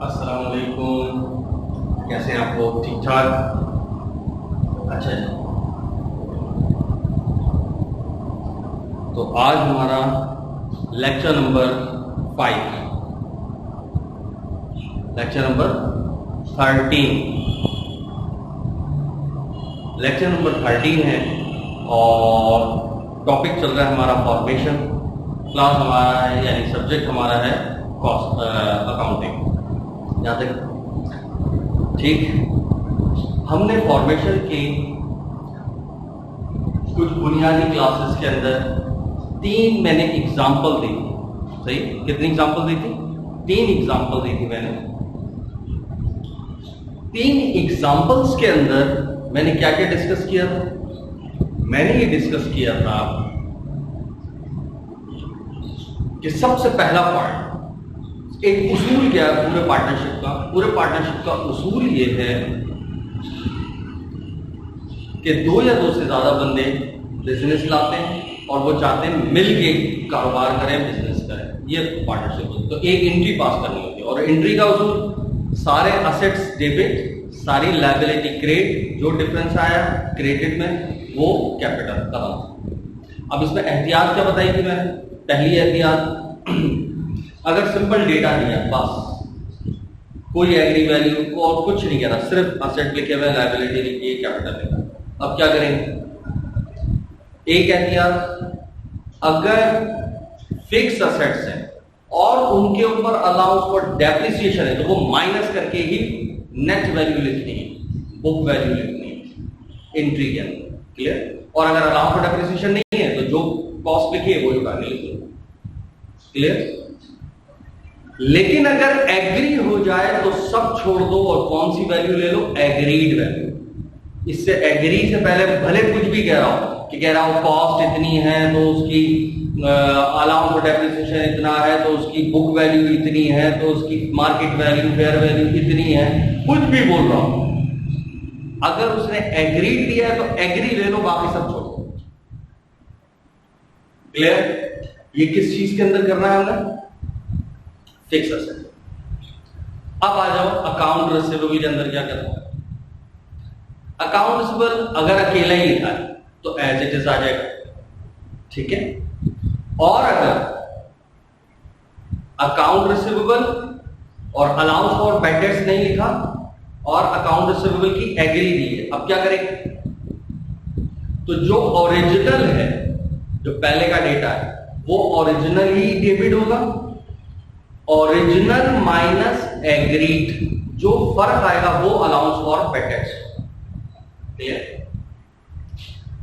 अस्सलाम वालेकुम। कैसे हैं आप लोग? ठीक ठाक? अच्छा जी। तो आज हमारा lecture number 5, lecture number 13, lecture number 13 है और टॉपिक चल रहा है हमारा फॉर्मेशन। क्लास हमारा है यानी सब्जेक्ट हमारा है कॉस्ट अकाउंटिंग। यहाँ तक ठीक। हमने फॉर्मेशन की कुछ बुनियादी क्लासेस के अंदर 3 मैंने एग्जाम्पल दी थी। सही, कितनी एग्जाम्पल दी थी? 3 एग्जाम्पल दी थी मैंने। 3 एग्जाम्पल्स के अंदर मैंने क्या क्या डिस्कस किया था? मैंने ये डिस्कस किया था कि सबसे पहला पॉइंट, एक उसूल क्या है पूरे पार्टनरशिप का उसूल ये है कि 2 या 2 से ज्यादा बंदे बिजनेस लाते हैं और वो चाहते हैं मिल के कारोबार करें, बिजनेस करें। ये पार्टनरशिप होती है। तो एक एंट्री पास करनी होती है और एंट्री का उसूल सारे असेट्स डेबिट, सारी लायबिलिटी क्रेडिट, जो डिफरेंस आया क्रेडिट में वो कैपिटल खत्म। अब इसमें एहतियात क्या बताई थी मैंने? पहली एहतियात, अगर सिंपल डेटा दिया, बस कोई एग्री वैल्यू और कुछ नहीं कह रहा, सिर्फ असेट लिखे हुए, लायबिलिटी लिखी है, कैपिटल लिखा। अब क्या करेंगे? एक एहतियात, अगर फिक्स असेट्स हैं और उनके ऊपर अलाउंस फॉर डेप्रिसिएशन है तो वो माइनस करके ही नेट वैल्यू लिखनी है, बुक वैल्यू लिखनी है एंट्री के अंदर। क्लियर? और अगर अलाउंस फॉर डेप्रिसिएशन नहीं है तो जो कॉस्ट लिखी है वो उठा के लिखनी है। क्लियर? लेकिन अगर एग्री हो जाए तो सब छोड़ दो और कौन सी वैल्यू ले लो? Agreed value. इससे एग्री से पहले भले कुछ भी कह रहा हो कि कह रहा हूं कॉस्ट इतनी है तो उसकी अलाउंस फॉर डेप्रिसिएशन इतना है तो उसकी बुक वैल्यू इतनी है तो उसकी मार्केट वैल्यू, फेयर वैल्यू इतनी है, कुछ भी बोल रहा हूं, अगर उसने एग्री दिया है तो एग्री ले लो, बाकी सब छोड़ दो। क्लियर? ये किस चीज के अंदर करना है हमें? Fix asset. अब आ जाओ अकाउंट रिसीवेबल के अंदर क्या करना है? अकाउंट रिसीवेबल अगर अकेला ही लिखा है तो एज इट इज आ जाएगा, ठीक है। और अगर अकाउंट रिसीवेबल और अलाउंस फॉर बैड डेट्स नहीं लिखा और अकाउंट रिसीवेबल की एग्री दी है, अब क्या करेंगे? तो जो ओरिजिनल है, जो पहले का डेटा है, वो ओरिजिनल ही डेबिट होगा। ओरिजिनल माइनस एग्रीड, जो फर्क आएगा वो allowance for bad debts. Clear?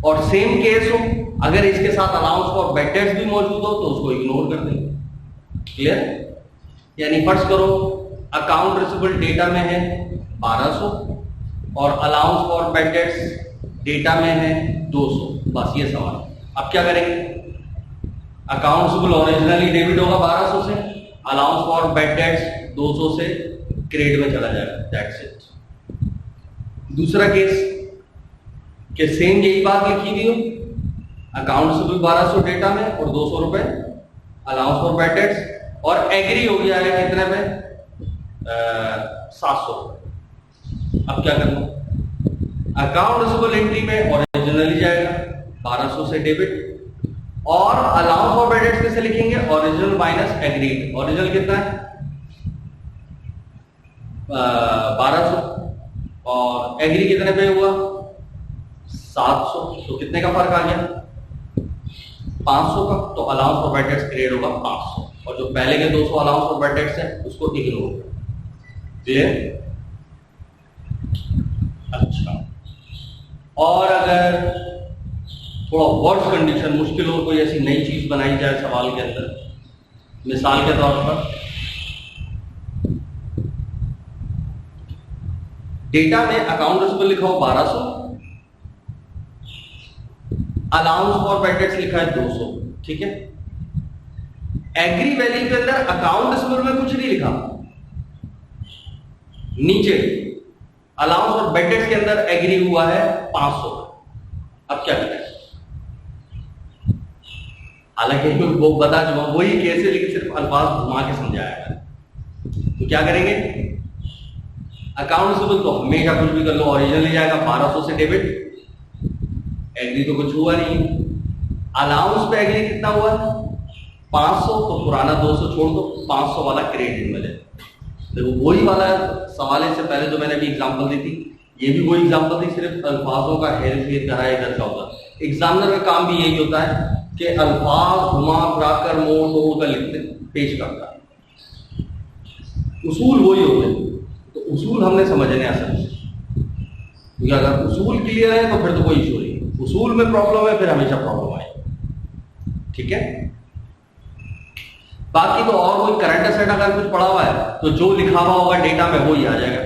और सेम केस हो, अगर इसके साथ अलाउंस फॉर बैड डेट्स भी मौजूद हो तो उसको इग्नोर कर देंगे। क्लियर? यानी फर्ज करो अकाउंट रिसीवेबल डेटा में है 1200 और allowance for bad debts data में है 200, बस ये सवाल। अब क्या करेंगे? अकाउंट रिसीवेबल ओरिजिनली डेबिट होगा 1200 से, अलाउंस फॉर बैड डेट्स 200 से क्रेडिट में चला जाएगा। That's it. दूसरा केस कि सेम यही बात लिखी हुई हो, अकाउंट रिसीवेबल 1200 डेटा में और 200 रुपए अलाउंस फॉर बैड डेट्स, और एग्री हो गया है कितने पे? 700 रुपए। अब क्या करना? अकाउंट रिसीवेबल एंट्री में ओरिजिनली जाएगा 1200 से डेबिट, और अलाउंस फॉर बैड डेट्स कैसे लिखेंगे? Original minus agreed. ओरिजिनल कितना है? 1200 और एग्री कितने पे हुआ? 700। तो कितने का फर्क आ गया? 500 का। तो allowance for bad debts create होगा 500 और जो पहले के 200 अलाउंस फॉर बैड डेट्स है उसको इग्नोर कर। क्लियर? अच्छा, और अगर थोड़ा वर्स्ट कंडीशन, मुश्किल और कोई ऐसी नई चीज बनाई जाए सवाल के अंदर, मिसाल के तौर पर डेटा में अकाउंट रिसीवेबल लिखा हो 1200, अलाउंस फॉर बैड डेट्स लिखा है 200, ठीक है। एग्री वैल्यू के अंदर अकाउंट रिसीवेबल में कुछ नहीं लिखा, नीचे अलाउंस और बैड डेट्स के अंदर एग्री हुआ है 500। अब क्या करें? हालांकि वो बता चुका वही केस है, लेकिन सिर्फ अल्फाज घुमा के समझाया है। तो क्या करेंगे? अकाउंट रिसीवेबल तो हमेशा कुछ भी कर लो ओरिजिनल ही जाएगा, 1200 से डेबिट, एग्री तो कुछ हुआ नहीं। अलाउंस पे एग्री कितना हुआ, 500, तो पुराना 200 छोड़ दो, 500 वाला क्रेडिट मिले। देखो वही वाला सवाल है, इससे पहले जो मैंने अभी एग्जांपल दी थी, ये भी वही एग्जांपल थी, सिर्फ अल्फाजों का हेर फेर कराया इधर का होता है। एग्जामिनर का काम भी यही होता है कि अल्फाज घुमा फिरा कर मोड़ तोड़ कर लिखते पेश करता है, उसूल वही होते हैं। तो उसूल हमने समझने असल में, क्योंकि अगर उसूल क्लियर है तो फिर तो कोई इशू नहीं, उसूल में प्रॉब्लम है फिर हमेशा प्रॉब्लम आएगी। ठीक है, बाकी तो और कोई करंट एसेट अगर कुछ पड़ा हुआ है तो जो लिखा हुआ होगा डेटा में वो ही आ जाएगा,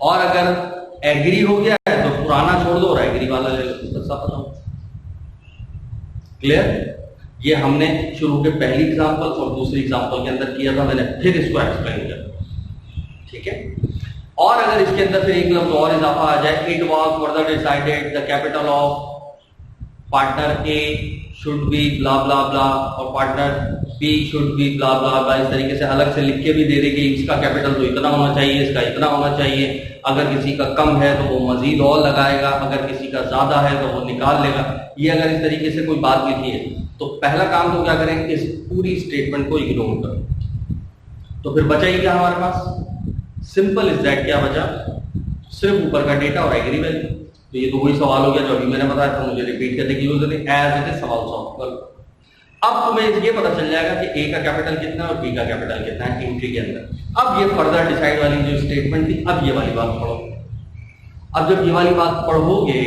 और अगर एग्री हो गया है तो पुराना छोड़ दो और एग्री वाला ले लो, तो सब पता हो। क्लियर? ये हमने शुरू के पहली एग्जांपल और दूसरी एग्जांपल के अंदर किया था, मैंने फिर इसको एक्सप्लेन किया। ठीक है, और अगर इसके अंदर फिर एक लफ्ज और इजाफा आ जाए, it was further decided the capital of partner A should be blah blah blah और partner B should be blah blah blah, इस तरीके से अलग से लिख के भी दे देगी, इसका कैपिटल तो इतना होना चाहिए, इसका इतना होना चाहिए, अगर किसी का कम है तो वो मजीद और लगाएगा, अगर किसी का ज्यादा है तो वो निकाल लेगा। ये अगर इस तरीके से कोई बात लिखी है तो पहला काम तो क्या करें, इस पूरी स्टेटमेंट को इग्नोर करें। तो फिर बचा ही क्या हमारे पास, सिंपल इज दैट, क्या बचा, सिर्फ ऊपर का डेटा और एग्री वैल्यू। तो ये तो वही सवाल हो गया जो अभी मैंने बताया था, मुझे रिपीट करने की जरूरत नहीं, एज इट इज सवाल सॉल्व कर। अब तुम्हें ये पता चल जाएगा कि ए का कैपिटल कितना है और बी का कैपिटल कितना है एंट्री के अंदर। अब ये फर्दर डिसाइड वाली जो स्टेटमेंट थी, अब ये वाली बात पढ़ो। अब जब ये वाली बात पढ़ोगे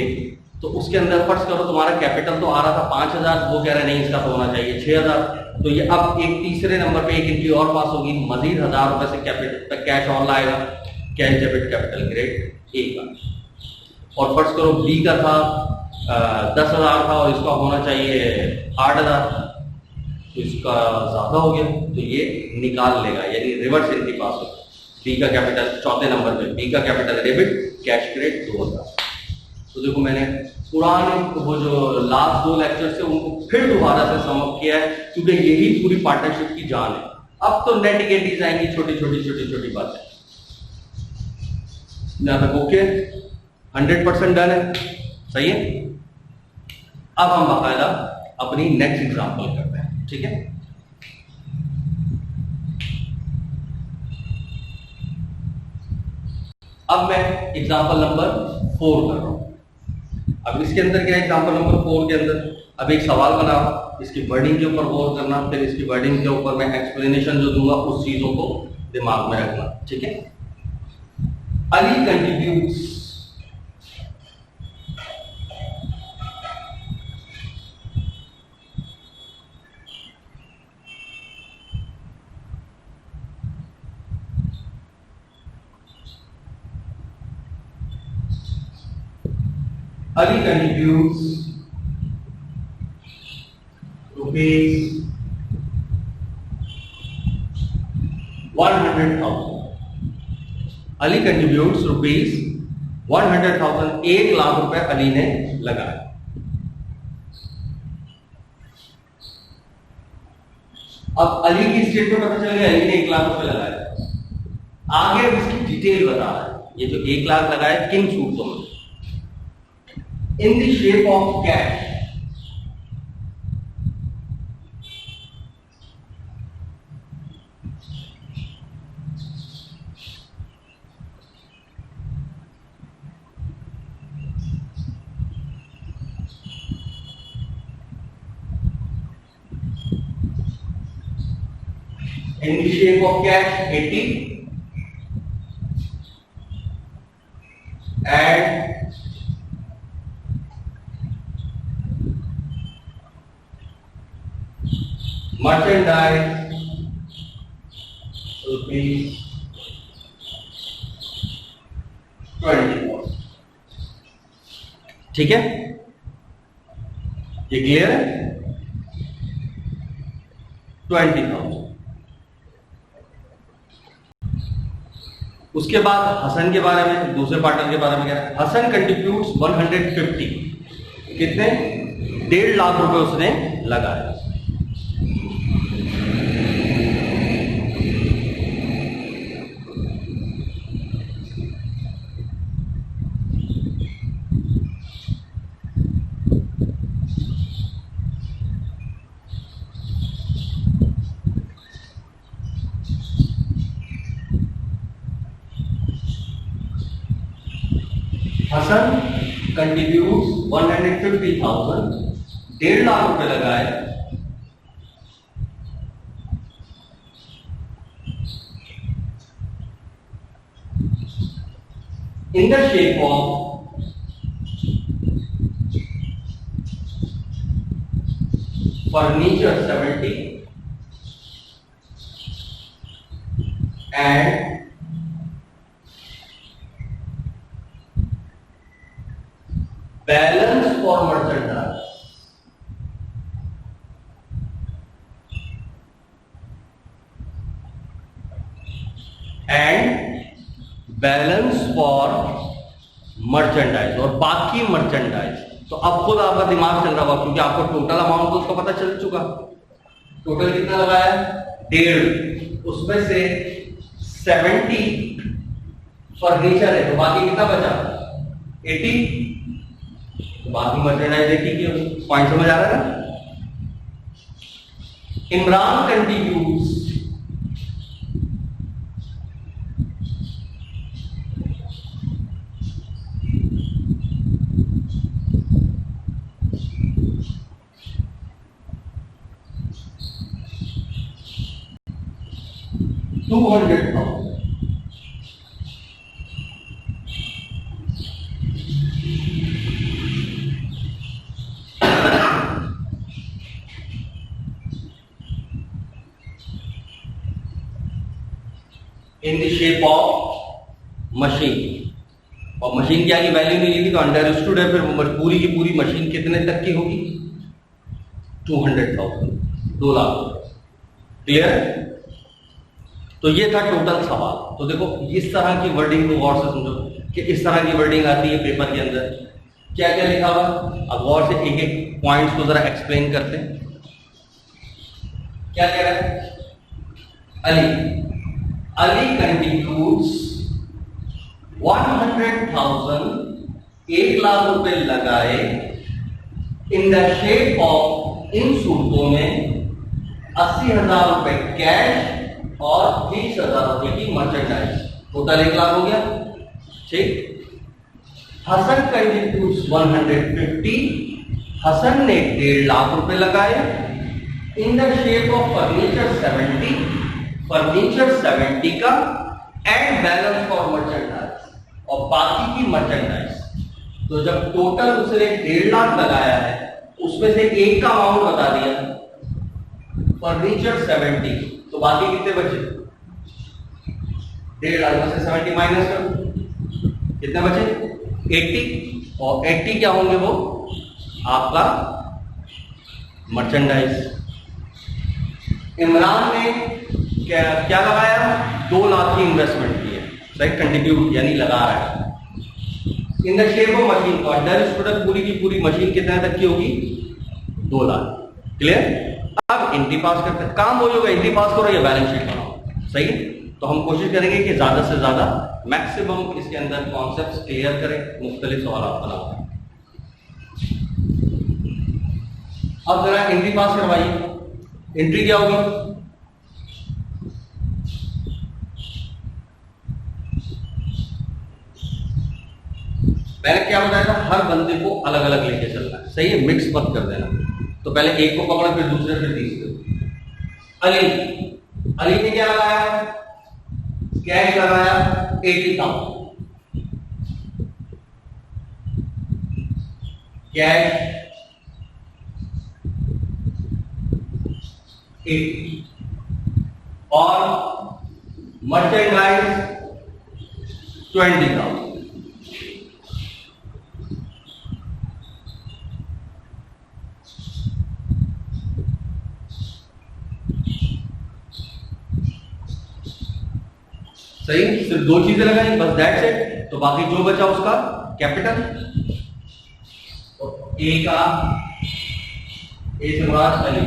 तो उसके अंदर फर्ज करो तुम्हारा कैपिटल तो आ रहा था 5000, वो कह रहा है नहीं इसका तो होना चाहिए 6000, तो ये अब एक तीसरे नंबर पे एक एंट्री और पास होगी, मजीद 1000 रुपए से कैपिटल कैश और लाएगा, कैश डेबिट कैपिटल क्रेडिट ए का। और फर्ज करो बी का था 10,000 था और इसका होना चाहिए 8,000, तो इसका ज्यादा हो गया तो ये निकाल लेगा, यानी रिवर्स एंट्री पास होगा। बी का कैपिटल चौथे नंबर पे, बी का कैपिटल डेबिट, कैश क्रेडिट 2000। तो देखो मैंने पुराने वो जो लास्ट 2 लेक्चर से उनको फिर दोबारा से समअप किया है, क्योंकि यही पूरी पार्टनरशिप की जान है। अब तो नेट गेटीज आएंगी, छोटी छोटी बातें। जहां तक ओके 100% डन है, सही है। अब हम बाकायदा अपनी नेक्स्ट एग्जांपल करते हैं, ठीक है। अब मैं एग्जांपल नंबर 4 कर रहा हूं। अब इसके अंदर क्या है, एग्जांपल नंबर 4 के अंदर अब एक सवाल बना, इसकी वर्डिंग के ऊपर गौर करना, फिर इसकी वर्डिंग के ऊपर मैं एक्सप्लेनेशन जो दूंगा उस चीजों को दिमाग में रखना, ठीक है। Ali contributes Ali contributes rupees 100,000. Ali contributes rupees 100,000, 1 lakh रुपए अली ने लगाया। अब अली की स्टेटमेंट पता चल गया, अली ने 1 लाख रुपए लगाया। आगे अब इसकी डिटेल बता रहा है, ये जो 1 लाख लगाया किन सूरतों में, in the shape of cash, in the shape of cash 80 and merchandise rupees 24। ठीक है, ये क्लियर है। 20,000। उसके बाद हसन के बारे में, दूसरे पार्टनर के बारे में क्या है, हसन कंट्रीब्यूट्स 150, कितने, 1.5 लाख रुपए उसने लगाया। हसन कंट्रीब्यूट्स 150,000, 1.5 लाख रुपए लगाए in the shape of furniture 70 and balance for merchandise. And balance for merchandise, और बाकी मर्चेंडाइज। तो अब खुद आपका दिमाग चल रहा होगा क्योंकि आपको टोटल अमाउंट तो उसका पता चल चुका। टोटल कितना लगाया? 1.5, उसमें से 70 फर्नीचर है, तो बाकी कितना बचा? 80। तो बाकी मर्चेंडाइज 80 की पॉइंट समझ आ रहा है ना? Imran contributes 200,000 in the shape of machine। और मशीन की आगे वैल्यू नहीं लिखी तो अंडरस्टूड है, फिर पूरी की पूरी मशीन कितने तक की होगी? 200,000, 2 लाख। क्लियर? तो ये था टोटल सवाल। तो देखो इस तरह की वर्डिंग को गौर से समझो कि इस तरह की वर्डिंग आती है पेपर के अंदर। क्या क्या लिखा हुआ? अब गौर से एक एक पॉइंट्स को जरा एक्सप्लेन करते हैं। क्या कह रहा है? अली कंट्रीब्यूट्स 100,000, 1 लाख रुपए लगाए इन द शेप ऑफ, इन सूरतों में 80,000 रुपए कैश और 20,000 रुपए की मर्चेंडाइज। टोटल 1 लाख हो गया। ठीक। हसन कंट्रीब्यूट्स 150, हसन ने 1.5 लाख रुपए लगाए in the shape of furniture 70, furniture 70 का, एंड बैलेंस फॉर मर्चेंडाइज, और बाकी की मर्चेंडाइज। तो जब टोटल उसने 1.5 लाख लगाया है उसमें से एक का अमाउंट बता दिया फर्नीचर 70, तो बाकी कितने बचे? 1.5 लाख में से 70 माइनस कर, कितने बचे? 80। और 80 क्या होंगे? वो आपका मर्चेंडाइज। इमरान ने क्या लगाया? 2 लाख की इन्वेस्टमेंट की है, राइट? कंट्रीब्यूट यानी लगा रहा है in the shape of machine. तो अंडरस्टूड पूरी की पूरी मशीन कितने तक की होगी? 2 लाख। क्लियर? अब एंट्री पास करते हैं। काम वही होगा, एंट्री पास करो या बैलेंस शीट बनाओ। सही? तो हम कोशिश करेंगे कि ज्यादा से ज्यादा मैक्सिमम इसके अंदर कॉन्सेप्ट्स क्लियर करें, मुख्तलिफ सवाल बनाओ। अब जरा एंट्री पास करवाइए। एंट्री क्या होगी? मैंने क्या बताया था? हर बंदे को अलग अलग लेके चलना है। सही है? मिक्स मत कर देना। तो पहले एक को पकड़ा, फिर दूसरे, फिर तीसरे। अली ने क्या लगाया? कैश लगाया 80,000, कैश 80, और मर्चेंडाइज 20,000। सही? सिर्फ 2 चीजें लगाई, बस दैट्स इट। तो बाकी जो बचा उसका कैपिटल। ए का, ए से मुराद अली,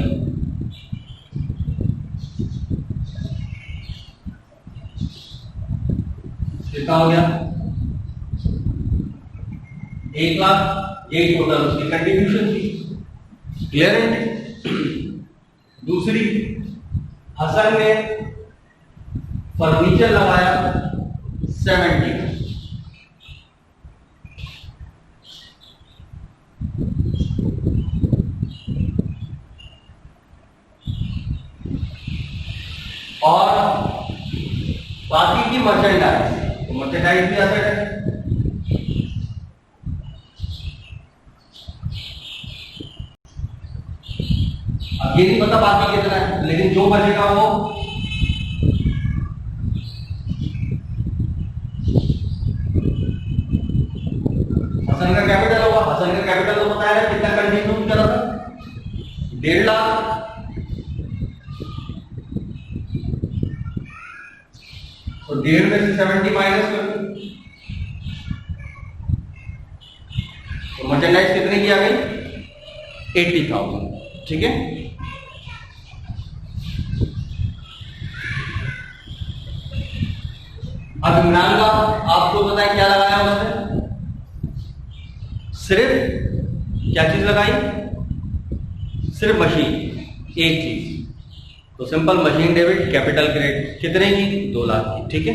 कितना हो गया? 1 लाख। एक टोटल उसकी कंट्रीब्यूशन थी। क्लियर है? दूसरी, हसन ने फर्नीचर लगाया 70, और बाकी की मर्चेंडाइज, तो मर्चेंडाइज भी एसेट है। अब ये नहीं पता बाकी कितना है, लेकिन जो बचेगा वो हसन का कैपिटल होगा। हसन का कैपिटल तो पता है कितना कंटिन्यू करा था, 1.5 लाख। तो 1.5 में से 70 माइनस कर दो, तो मर्चेंडाइज कितने की आ गई? 80,000। ठीक है। अब इमरान का आपको पता है क्या लगाया उसने? सिर्फ क्या चीज लगाई? सिर्फ मशीन, एक चीज। तो simple machine debit, capital credit, कितने की? 2 लाख की। ठीक है।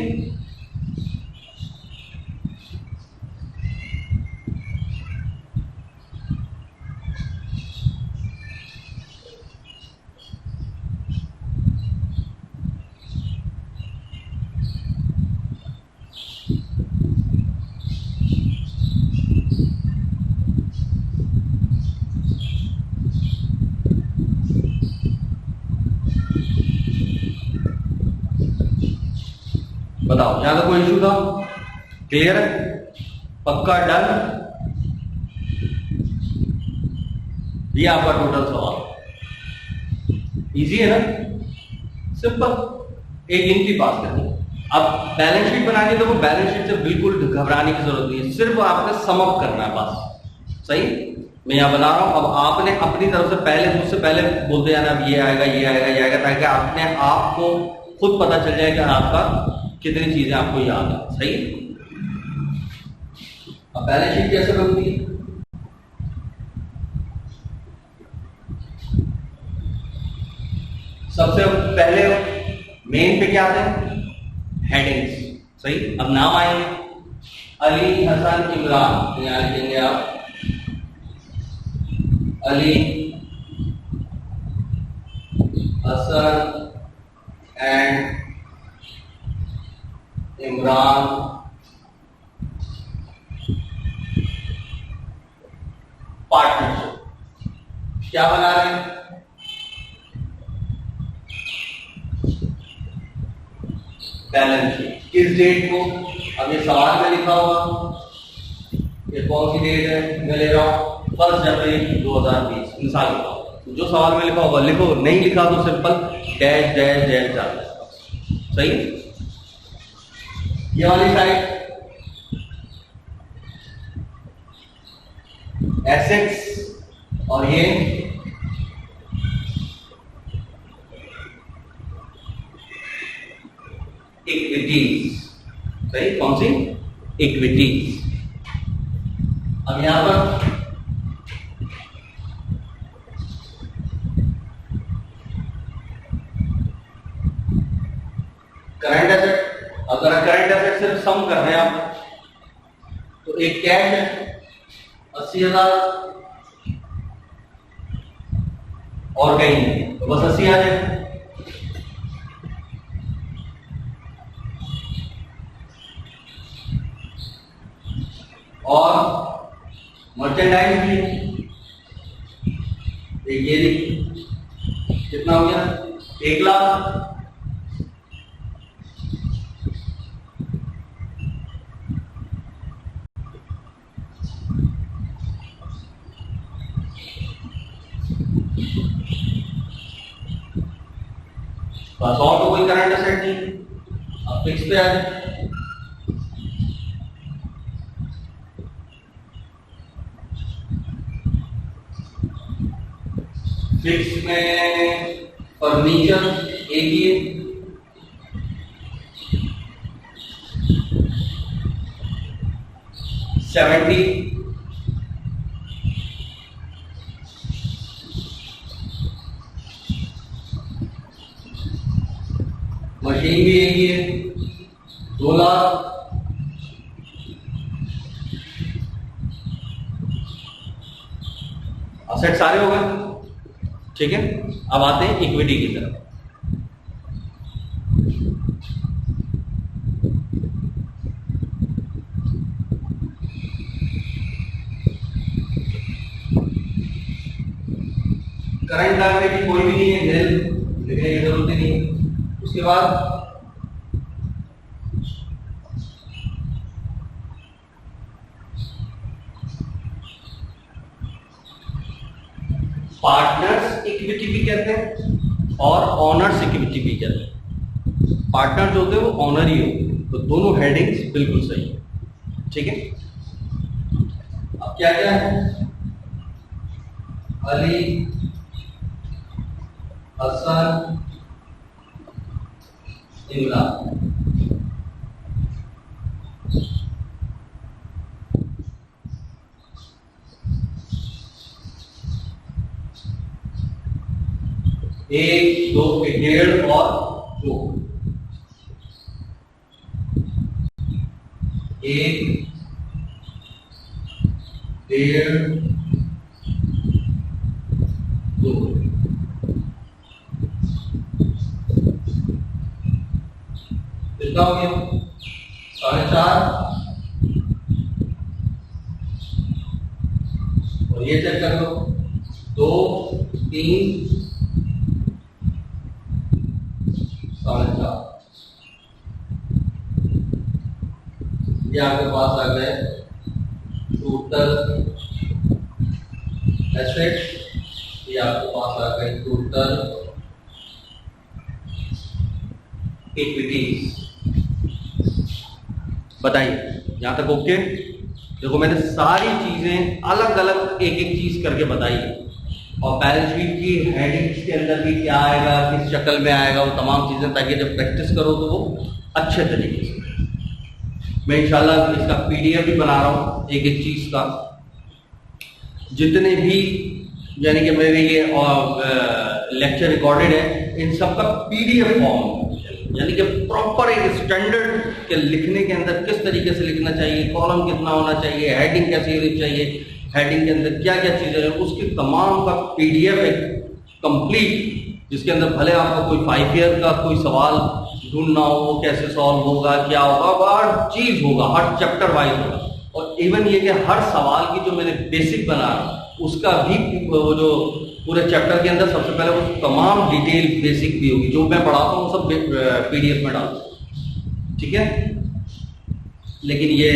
बताओ यहां तो कोई इशू था? क्लियर है? पक्का? डन? ये आपका टोटल सवाल इजी है ना? सिंपल, एक एंट्री पास करनी। अब बैलेंस शीट बनानी है तो वो बैलेंस शीट से बिल्कुल घबराने की जरूरत नहीं है, सिर्फ आपने सम अप करना है बस। सही? मैं यहां बना रहा हूं। अब आपने अपनी तरफ से पहले, मुझसे पहले बोलते जाना, अब ये आएगा, ये आएगा, ये आएगा, ताकि आपने आपको खुद पता चल जाए कि आपका कितनी चीजें आपको याद है। सही? अब बैलेंस शीट कैसे बनती है? सबसे पहले मेन पे क्या आते हैं? हेडिंग्स। सही? अब नाम आएंगे, अली, हसन, इमरान। तो यहां लिखेंगे आप अली, हसन एंड इमरान पार्टनरशिप। क्या बना रहे हैं? Balance sheet. किस डेट को? अब ये सवाल में लिखा होगा, ये कौन सी डेट है? मैं ले रहा हूं 1 जनवरी 2020, मिसाल लिखा होगा। जो सवाल में लिखा होगा लिखो, नहीं लिखा तो सिंपल डैश डैश डैश डाल दो। सही? ये वाली साइड एसेट्स और ये इक्विटीज। सही? कौन सी? इक्विटीज। अब यहां पर करंट एसेट, अगर करंट एसेट सिर्फ सम कर रहे हैं आप, तो एक कैश है 80,000 और कहीं नहीं, तो बस 80 आ जाए। और मर्चेंडाइज भी है, ये कितना हो गया? 1 लाख। बस, और तो कोई करंट एसेट नहीं। अब फिक्स पे आ जाए। फिक्स में फर्नीचर एक ही है, $70। मशीन भी एक ही है, 2 लाख। असेट सारे हो गए। ठीक है। अब आते हैं इक्विटी की तरफ। करंट लगाने की कोई भी नहीं है, हेल्प लिखने की जरूरत ही नहीं है। उसके बाद पार्टनर्स इक्विटी भी कहते हैं और ऑनर्स इक्विटी भी कहते हैं। पार्टनर जो होते हैं वो ऑनर ही होते हैं, तो दोनों हेडिंग्स बिल्कुल सही है। ठीक है, अब क्या क्या है? अली, हसन, इमरान। एक, दो, डेढ़ और दो। एक, डेढ़, दो। कितना हो गया? 4.5। और ये चेक कर लो, 2, 3, 4.5। ये आपके पास आ गए टोटल एसेट्स। ये आपके पास आ गए टोटल इक्विटीज। बताइए यहां तक ओके? देखो मैंने सारी चीजें अलग अलग एक एक चीज करके बताई है, और बैलेंस शीट की हेडिंग्स के अंदर भी क्या आएगा, किस शक्ल में आएगा, वो तमाम चीजें, ताकि जब प्रैक्टिस करो तो वो अच्छे तरीके से। मैं इंशाल्लाह इसका पीडीएफ भी बना रहा हूँ एक एक चीज का। जितने भी यानी कि मेरे ये लेक्चर रिकॉर्डेड है, इन सब का पीडीएफ फॉर्म, यानी कि प्रॉपर एक स्टैंडर्ड के लिखने के अंदर किस तरीके से लिखना चाहिए, कॉलम कितना होना चाहिए, हेडिंग कैसी होनी चाहिए, हेडिंग के अंदर क्या क्या चीजें हैं, उसकी तमाम का पीडीएफ एक कंप्लीट, जिसके अंदर भले आपका कोई 5 ईयर का कोई सवाल ढूंढना हो, वो कैसे सॉल्व होगा, क्या होगा, हर चीज होगा, हर चैप्टर वाइज होगा। और इवन ये कि हर सवाल की जो मैंने बेसिक बना उसका भी वो जो पूरे चैप्टर के अंदर सबसे पहले वो तमाम डिटेल बेसिक भी होगी, जो मैं पढ़ाता हूँ सब पीडीएफ में डालता हूँ। ठीक है, लेकिन ये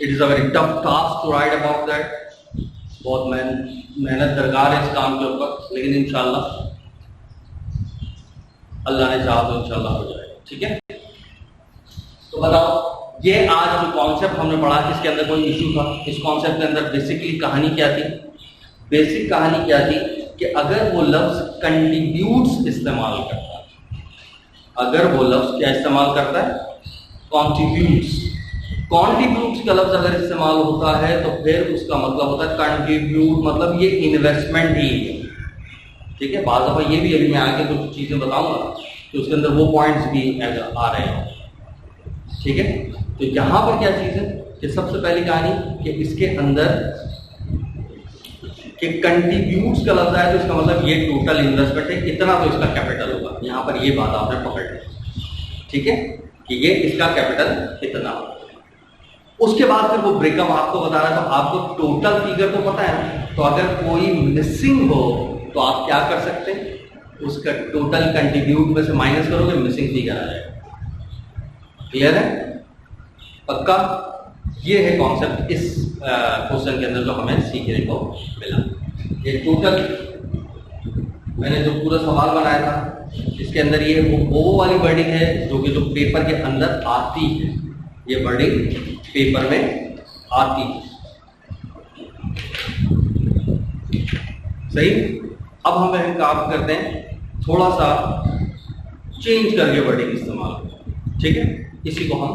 it is a very tough task to write about that. बहुत मेहनत दरकार है इस काम के ऊपर, लेकिन इंशाल्लाह अल्लाह ने चाहा तो इंशाल्लाह हो जाएगा। ठीक है, तो बताओ, ये आज जो कॉन्सेप्ट हमने पढ़ा, इसके अंदर कोई इश्यू था? इस कॉन्सेप्ट के अंदर बेसिकली कहानी क्या थी? बेसिक कहानी क्या थी कि अगर वो लफ्ज कंट्रीब्यूट्स इस्तेमाल करता है, अगर वो लफ्ज क्या इस्तेमाल करता है? कॉन्ट्रीब्यूट्स। कॉन्ट्रीब्यूट्स का लफ्ज अगर इस्तेमाल होता है तो फिर उसका मतलब होता है कंट्रीब्यूट, मतलब ये इन्वेस्टमेंट ही है। ठीक है, बाद दफा ये भी अभी मैं आगे कुछ चीजें बताऊंगा कि उसके अंदर वो पॉइंट्स भी आ रहे हैं। ठीक है, तो यहां पर क्या चीज है कि सबसे पहली कहानी कि इसके अंदर कि कंट्रीब्यूट्स का लफ्ज आया तो इसका मतलब ये टोटल इन्वेस्टमेंट है, इतना तो इसका कैपिटल होगा। यहां पर ये बात आपने पकड़ ली। ठीक है, कि ये इसका कैपिटल इतना होगा। उसके बाद फिर वो ब्रेकअप आपको बता रहा है, तो आपको टोटल फिगर तो पता है, तो अगर कोई मिसिंग हो तो आप क्या कर सकते हैं? उसका टोटल कंट्रीब्यूट में से माइनस करोगे, मिसिंग फिगर आ जाएगा। क्लियर है? पक्का? ये है कॉन्सेप्ट इस क्वेश्चन के अंदर जो हमें सीखने को मिला। ये टोटल मैंने जो पूरा सवाल बनाया था, इसके अंदर ये वो वाली वर्डिंग है जो कि जो पेपर के अंदर आती है। ये वर्डिंग पेपर में आती है। सही? अब हम काम करते हैं, थोड़ा सा चेंज करके वर्डिंग इस्तेमाल। ठीक है, इसी को हम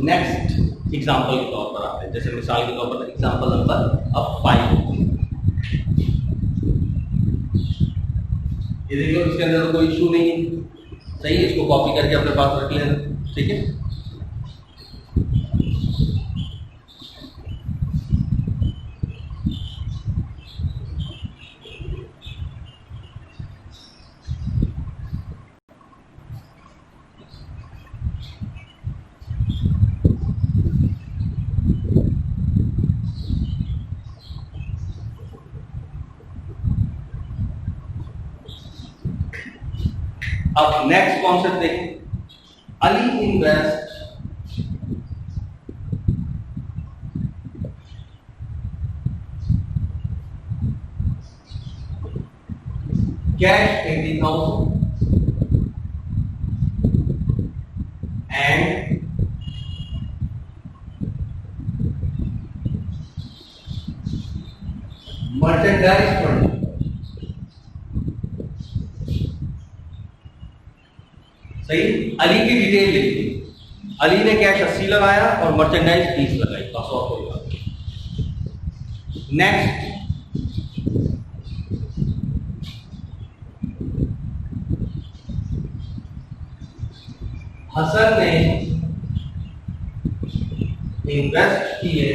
नेक्स्ट एग्जाम्पल के तौर पर आते हैं। जैसे मिसाल के तौर पर एग्जाम्पल नंबर अब 5, ये देखिए, इसके अंदर तो कोई इशू नहीं है। सही, इसको कॉपी करके अपने पास रख लेना। ठीक है, अब नेक्स्ट कॉन्सेप्ट देखें, Ali invest cash 80,000 and merchandise 20. सही, अली की डिटेल लिख दी, अली ने कैश 80 लगाया और मर्चेंडाइज 30 लगाई, बस और कोई बात नहीं। नेक्स्ट, हसन ने इन्वेस्ट किए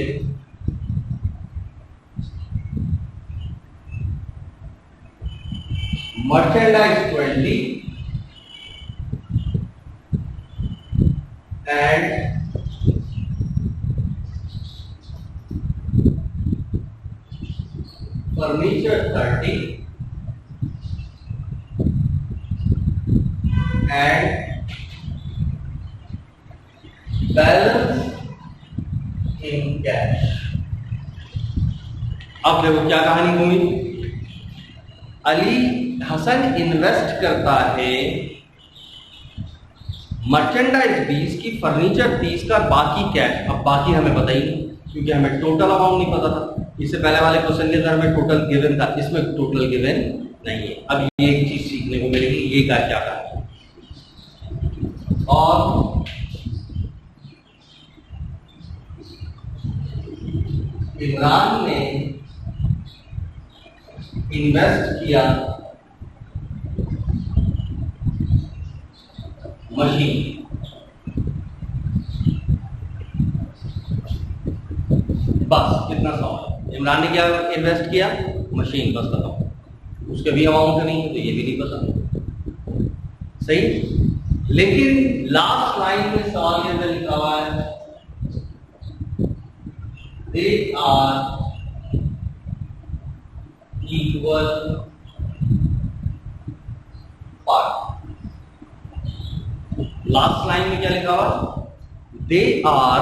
merchandise 20 and furniture 30 and balance in cash। अब देखो क्या कहानी घूमी, अली हसन इन्वेस्ट करता है मर्चेंडाइज 20 की, फर्नीचर 30 का, बाकी कैश। अब बाकी हमें पता ही नहीं क्योंकि हमें टोटल अमाउंट नहीं पता था। इससे पहले वाले क्वेश्चन के अंदर हमें टोटल गिवन था, इसमें टोटल गिवन नहीं है। अब ये एक चीज सीखने को मिलेगी, ये क्या क्या था। और इमरान ने इन्वेस्ट किया मशीन, बस कितना सवाल। इमरान ने क्या इन्वेस्ट किया, मशीन, बस बताओ। उसके भी अमाउंट नहीं है तो ये भी नहीं पता, सही। लेकिन लास्ट लाइन में सवाल के अंदर लिखा हुआ है they are equal part. Last line में क्या लिखा हुआ, दे आर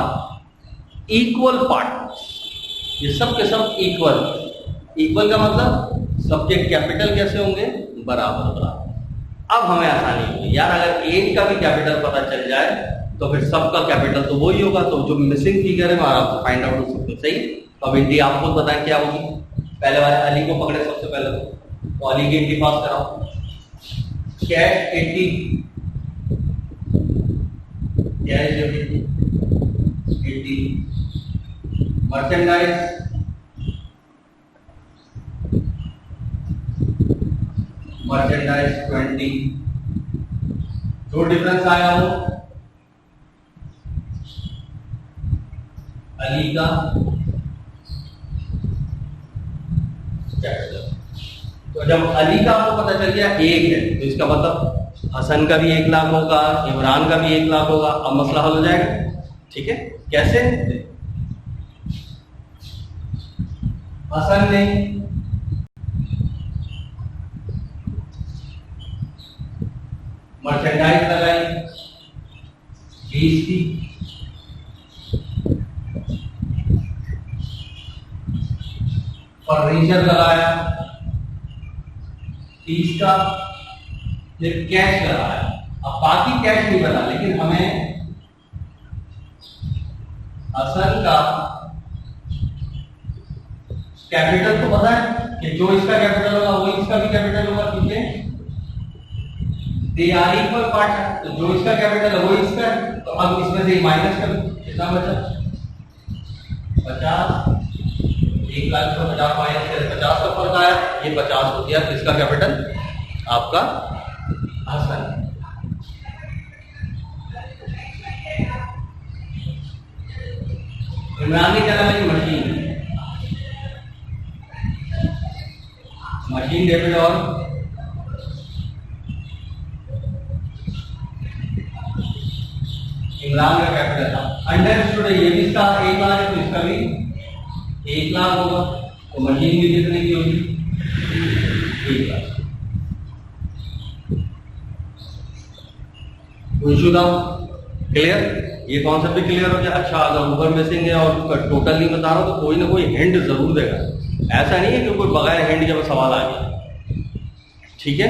इक्वल पार्टनर्स। ये सब के सब इक्वल। इक्वल का मतलब सबके कैपिटल कैसे होंगे, बराबर बराबर। अब हमें आसानी होगी यार, अगर एक का भी कैपिटल पता चल जाए तो फिर सबका कैपिटल तो वही होगा, तो जो मिसिंग फिगर है वो आराम से फाइंड आउट हो सकते, सही। तो अब एंट्री आप खुद बताएं क्या होगी। पहले वाले अली को पकड़े सबसे पहले, तो अली की एंट्री पास कराओ। Cash 80, cash 80, merchandise merchandise 20। जो डिफरेंस आया हो अली का कैपिटल। तो जब अली का आपको पता चल गया एक है, तो इसका मतलब हसन का भी 1 लाख होगा, इमरान का भी 1 लाख होगा। अब मसला हल हो जाएगा, ठीक है। कैसे, हसन ने मर्चेंडाइज लगाई 20 की, फर्नीचर लगाया 30 का, फिर कैश लगाया। अब बाकी कैश नहीं बना, लेकिन हमें हसन का कैपिटल तो पता है कि जो इसका कैपिटल होगा वो इसका भी कैपिटल होगा, ठीक है। दे आर इक्वल पार्ट, तो जो इसका कैपिटल है वो इसका है। तो अब इसमें से माइनस कर, कितना बचा, 50। 1 लाख को 50 माइनस करें, 50 का फर्क आया, ये 50 हो गया। किसका कैपिटल, आपका हसन। इमरान ने क्या लगाई, मशीन डेबिट और इमरान का कैपिटल था। अंडरस्टूड है, ये भी इसका 1 लाख है तो इसका भी 1 लाख होगा। तो मशीन भी कितने की होगी, 1 लाख। इशू था क्लियर, ये कॉन्सेप्ट भी क्लियर हो गया। अच्छा, अगर ऊपर मिसिंग है और टोटल नहीं बता रहा तो कोई ना कोई हिंट जरूर देगा, ऐसा नहीं है कि कोई बगैर हिंट के सवाल आ गया। ठीक है,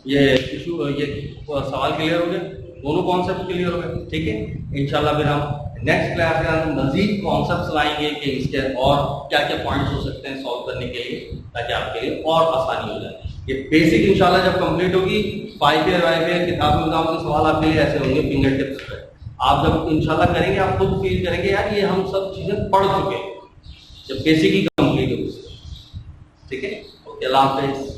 ये इशू, ये सवाल क्लियर हो गया, दोनों कॉन्सेप्ट क्लियर हो गए। ठीक है, इंशाल्लाह फिर हम नेक्स्ट क्लास में हम मजीद कॉन्सेप्ट्स लाएंगे कि इसके और क्या क्या पॉइंट्स हो सकते हैं सॉल्व करने के लिए, ताकि आपके लिए और आसानी हो जाए। ये बेसिक इंशाल्लाह जब कंप्लीट होगी, 5 ईयर 5 ईयर किताब में के सवाल आपके लिए ऐसे होंगे फिंगर टिप्स पे। आप जब इंशाल्लाह करेंगे आप खुद फील करेंगे यार ये हम सब चीजें पढ़ चुके हैं, जब बेसिक ही कंप्लीट होगी। ठीक है, ओके, अल्लाह हाफिज़।